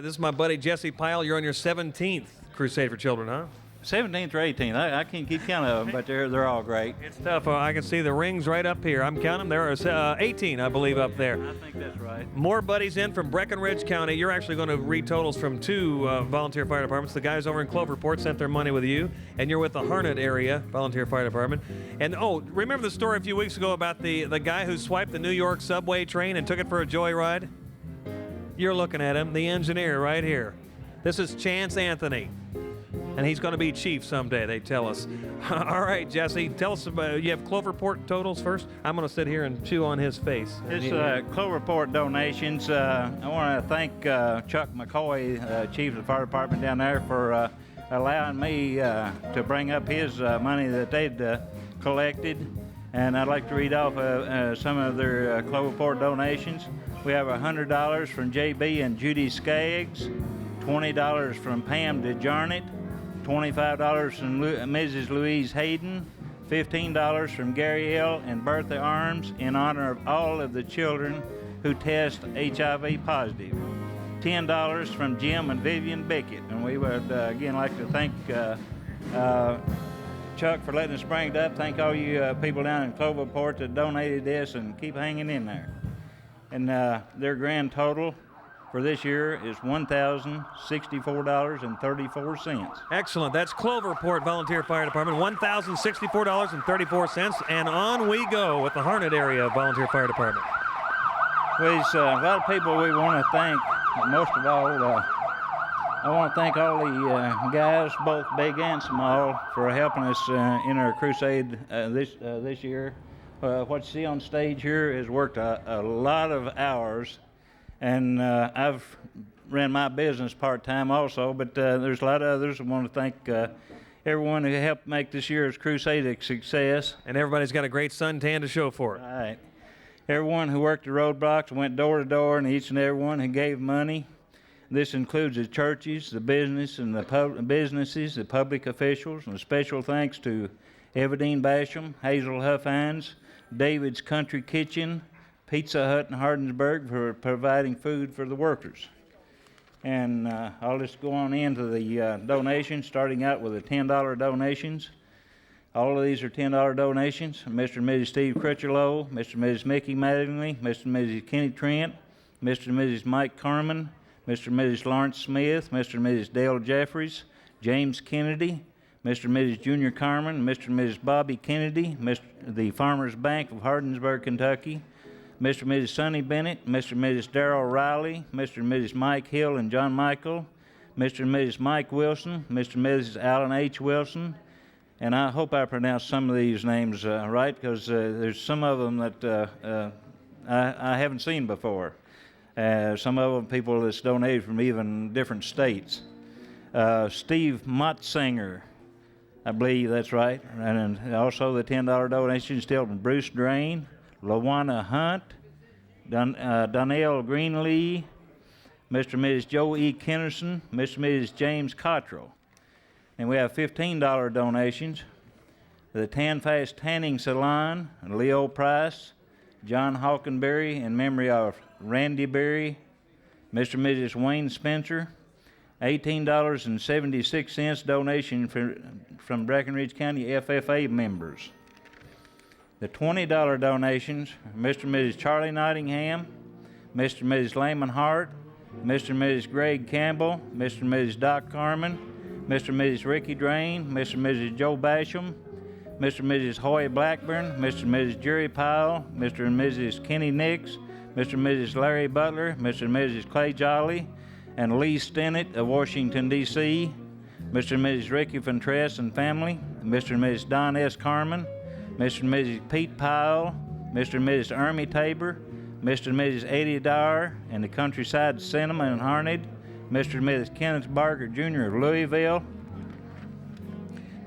This is my buddy Jesse Pyle. You're on your 17th Crusade for Children, huh? 17th or 18th. I can't keep count of them, but they're all great. It's tough. I can see the rings right up here. I'm counting them. There are 18, I believe, up there. I think that's right. More buddies in from Breckenridge County. You're actually going to read totals from two volunteer fire departments. The guys over in Cloverport sent their money with you, and you're with the Harned area volunteer fire department. And remember the story a few weeks ago about the guy who swiped the New York subway train and took it for a joyride? You're looking at him, the engineer right here. This is Chance Anthony. And he's going to be chief someday, they tell us. All right, Jesse, tell us about, you have Cloverport totals first? I'm going to sit here and chew on his face. It's Cloverport donations. I want to thank Chuck McCoy, chief of the fire department down there, for allowing me to bring up his money that they'd collected. And I'd like to read off some of their Cloverport donations. We have $100 from JB and Judy Skaggs, $20 from Pam DeJarnett, $25 from Mrs. Louise Hayden, $15 from Gary L. and Bertha Arms in honor of all of the children who test HIV positive, $10 from Jim and Vivian Beckett. And we would again like to thank Chuck for letting us bring it up. Thank all you people down in Cloverport that donated this, and keep hanging in there. And their grand total for this year is $1,064.34. Excellent. That's Cloverport Volunteer Fire Department, $1,064.34. And on we go with the Harned area Volunteer Fire Department. Well, a lot of people we want to thank. Most of all, I want to thank all the guys, both big and small, for helping us in our crusade this year. What you see on stage here has worked a lot of hours. And I've ran my business part-time also, but there's a lot of others. I want to thank everyone who helped make this year's crusade a success. And everybody's got a great suntan to show for it. All right. Everyone who worked the roadblocks, went door to door, and each and every one who gave money. This includes the churches, the business, and the public officials. And a special thanks to Everdeen Basham, Hazel Huffines, David's Country Kitchen, Pizza Hut in Hardinsburg for providing food for the workers. And I'll just go on into the donations, starting out with the $10 donations. All of these are $10 donations. Mr. and Mrs. Steve Critchlow, Mr. and Mrs. Mickey Mattingly, Mr. and Mrs. Kenny Trent, Mr. and Mrs. Mike Carmen, Mr. and Mrs. Lawrence Smith, Mr. and Mrs. Dale Jeffries, James Kennedy, Mr. and Mrs. Junior Carmen, Mr. and Mrs. Bobby Kennedy, the Farmers Bank of Hardinsburg, Kentucky, Mr. and Mrs. Sonny Bennett, Mr. and Mrs. Darrell Riley, Mr. and Mrs. Mike Hill and John Michael, Mr. and Mrs. Mike Wilson, Mr. and Mrs. Alan H. Wilson, and I hope I pronounced some of these names right, because there's some of them that I haven't seen before. Some of them people that's donated from even different states. Steve Motzinger, I believe that's right, and also the $10 donation still from Bruce Drain, LaWanna Hunt, Donnell Greenlee, Mr. and Mrs. Joe E. Kennerson, Mr. and Mrs. James Cottrell. And we have $15 donations. The Tan Fast Tanning Salon, Leo Price, John Hawkenberry in memory of Randy Berry, Mr. and Mrs. Wayne Spencer, $18.76 donation from Breckenridge County FFA members. The $20 donations, Mr. and Mrs. Charlie Nottingham, Mr. and Mrs. Layman Hart, Mr. and Mrs. Greg Campbell, Mr. and Mrs. Doc Carmen, Mr. and Mrs. Ricky Drain, Mr. and Mrs. Joe Basham, Mr. and Mrs. Hoy Blackburn, Mr. and Mrs. Jerry Powell, Mr. and Mrs. Kenny Nix, Mr. and Mrs. Larry Butler, Mr. and Mrs. Clay Jolly, and Lee Stennett of Washington, D.C., Mr. and Mrs. Ricky Fontress and family, Mr. and Mrs. Don S. Carmen, Mr. and Mrs. Pete Powell, Mr. and Mrs. Ermy Tabor, Mr. and Mrs. Eddie Dyer and the Countryside Cinema in Harned, Mr. and Mrs. Kenneth Barker Jr. of Louisville.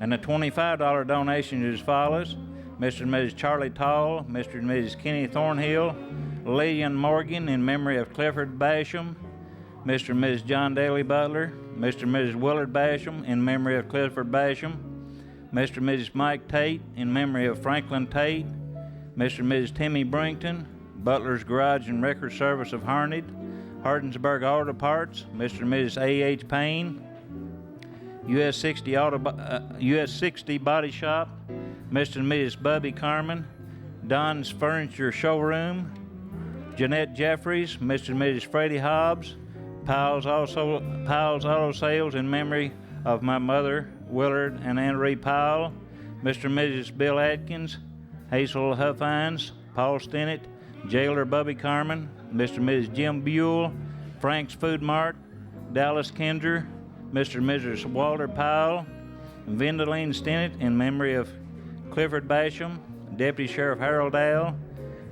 And the $25 donation is as follows: Mr. and Mrs. Charlie Tall, Mr. and Mrs. Kenny Thornhill, Lillian Morgan in memory of Clifford Basham, Mr. and Mrs. John Daly Butler, Mr. and Mrs. Willard Basham in memory of Clifford Basham, Mr. and Mrs. Mike Tate in memory of Franklin Tate, Mr. and Mrs. Timmy Brington, Butler's Garage and Record Service of Harned, Hardinsburg Auto Parts, Mr. and Mrs. A.H. Payne. US 60 Body Shop, Mr. and Mrs. Bubby Carmen. Don's Furniture Showroom, Jeanette Jeffries, Mr. and Mrs. Freddie Hobbs. Powell's Auto Sales in memory of my mother, Willard and Anna Ree Powell. Mr. and Mrs. Bill Atkins, Hazel Huffines, Paul Stennett, Jailer Bubby Carmen, Mr. and Mrs. Jim Buell, Frank's Food Mart, Dallas Kinder, Mr. and Mrs. Walter Powell, and Vendaline Stennett in memory of Clifford Basham, Deputy Sheriff Harold Dale,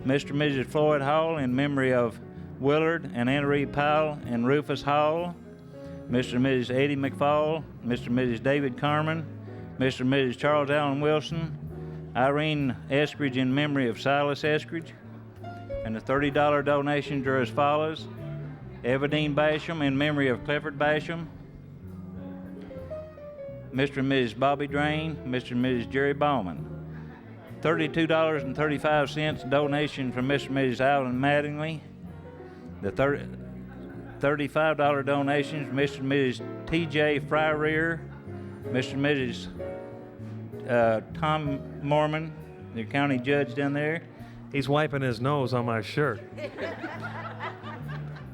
Mr. and Mrs. Floyd Hall in memory of Willard and Anna Ree Powell and Rufus Hall, Mr. and Mrs. Eddie McFall, Mr. and Mrs. David Carmen, Mr. and Mrs. Charles Allen Wilson, Irene Eskridge in memory of Silas Eskridge, and the $30 donations are as follows: Evadine Basham in memory of Clifford Basham, Mr. and Mrs. Bobby Drain, Mr. and Mrs. Jerry Bauman. $32.35 donation from Mr. and Mrs. Alvin Mattingly. The $35 donations from Mr. and Mrs. T.J. Fryrear, Mr. and Mrs. Tom Mormon, the county judge down there. He's wiping his nose on my shirt.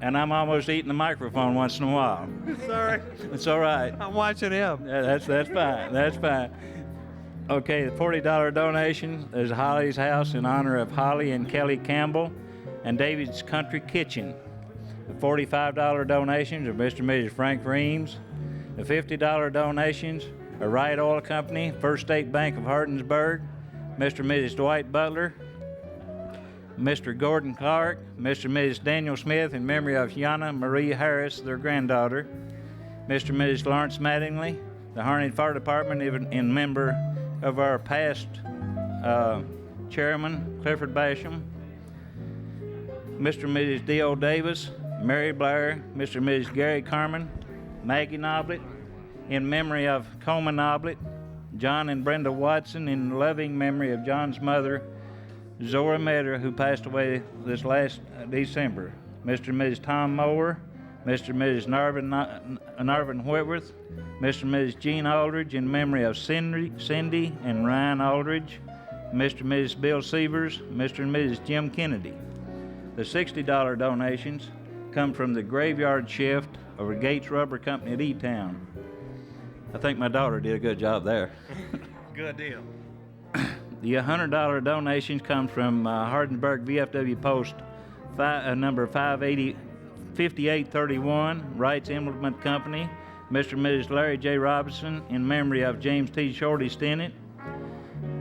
And I'm almost eating the microphone once in a while. Sorry. It's all right. I'm watching him. That's fine. That's fine. Okay, the $40 donation is Holly's House in honor of Holly and Kelly Campbell and David's Country Kitchen. The $45 donations are Mr. and Mrs. Frank Reams. The $50 donations are Wright Oil Company, First State Bank of Hardinsburg, Mr. and Mrs. Dwight Butler, Mr. Gordon Clark, Mr. and Mrs. Daniel Smith in memory of Yana Marie Harris, their granddaughter, Mr. and Mrs. Lawrence Mattingly, the Harned Fire Department in member of our past chairman, Clifford Basham, Mr. and Mrs. D.O. Davis, Mary Blair, Mr. and Mrs. Gary Carmen, Maggie Noblet, in memory of Coleman Noblet, John and Brenda Watson in loving memory of John's mother, Zora Metter, who passed away this last December, Mr. and Mrs. Tom Mower, Mr. and Mrs. Narvin Whitworth, Mr. and Mrs. Jean Aldridge in memory of Cindy and Ryan Aldridge, Mr. and Mrs. Bill Sievers, Mr. and Mrs. Jim Kennedy. The $60 donations come from the graveyard shift of the Gates Rubber Company at E-Town. I think my daughter did a good job there. Good deal. The $100 donations come from Hardinsburg VFW Post number 5831, Wright's Implement Company, Mr. and Mrs. Larry J. Robinson in memory of James T. Shorty Stennett,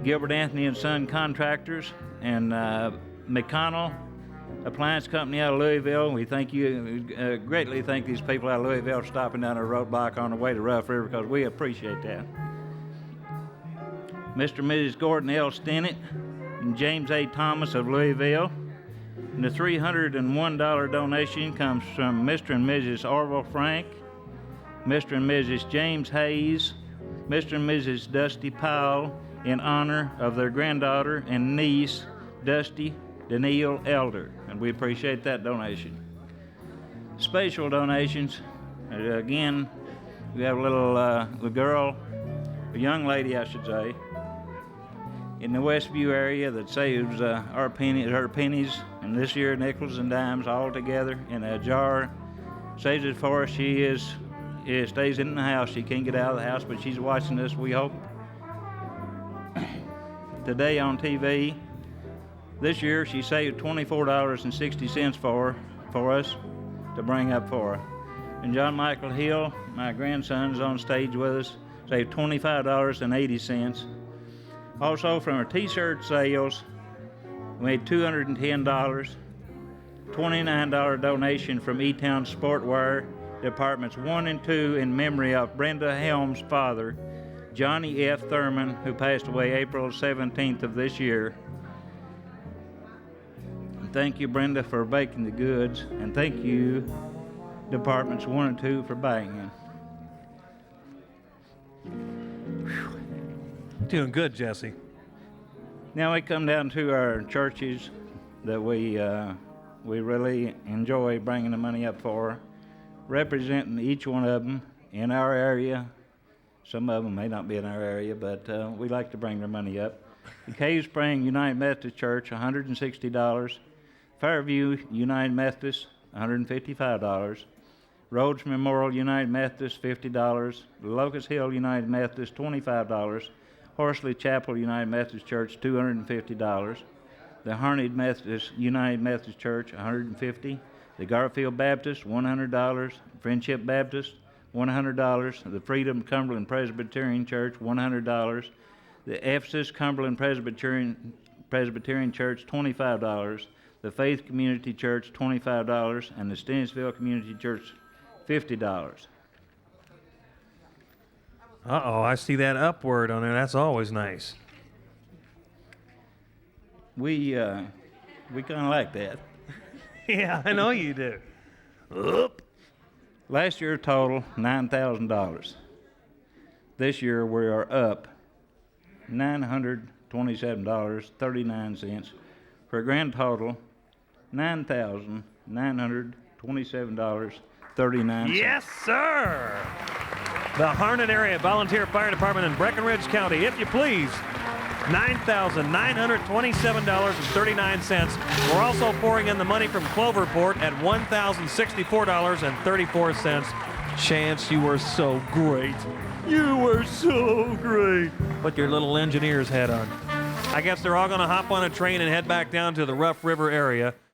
Gilbert Anthony and Son Contractors, and McConnell Appliance Company out of Louisville. We greatly thank these people out of Louisville for stopping down our roadblock on the way to Rough River, because we appreciate that. Mr. and Mrs. Gordon L. Stennett and James A. Thomas of Louisville. And the $301 donation comes from Mr. and Mrs. Orville Frank, Mr. and Mrs. James Hayes, Mr. and Mrs. Dusty Powell in honor of their granddaughter and niece, Dusty Danielle Elder, and we appreciate that donation. Special donations, again, we have a young lady, I should say, in the Westview area that saves her pennies, and this year nickels and dimes all together in a jar. Saves it for us. She stays in the house. She can't get out of the house, but she's watching us, we hope. Today on TV, this year she saved $24.60 for us to bring up for her. And John Michael Hill, my grandson's on stage with us, saved $25.80. Also, from our t-shirt sales, we made $210, $29 donation from E-Town Sportwear Departments 1 and 2 in memory of Brenda Helms' father, Johnny F. Thurman, who passed away April 17th of this year. And thank you, Brenda, for baking the goods, and thank you, Departments 1 and 2, for buying them. Doing good, Jesse. Now we come down to our churches that we we really enjoy bringing the money up for, representing each one of them in our area. Some of them may not be in our area, but we like to bring their money up. The Cave Spring United Methodist Church, $160. Fairview United Methodist, $155. Rhodes Memorial United Methodist, $50. Locust Hill United Methodist, $25. Horsley Chapel United Methodist Church, $250. The Harned United Methodist Church, $150. The Garfield Baptist, $100. Friendship Baptist, $100. The Freedom Cumberland Presbyterian Church, $100. The Ephesus Cumberland Presbyterian Church, $25. The Faith Community Church, $25. And the Stennisville Community Church, $50. Uh-oh, I see that upward on there. That's always nice. We kind of like that. Yeah, I know you do. Oop. Last year total, $9,000. This year we are up $927.39 for a grand total $9,927.39. Yes, sir. The Harned Area Volunteer Fire Department in Breckenridge County, if you please. $9,927.39. We're also pouring in the money from Cloverport at $1,064.34. Chance, you were so great. You were so great. Put your little engineer's hat on. I guess they're all going to hop on a train and head back down to the Rough River area.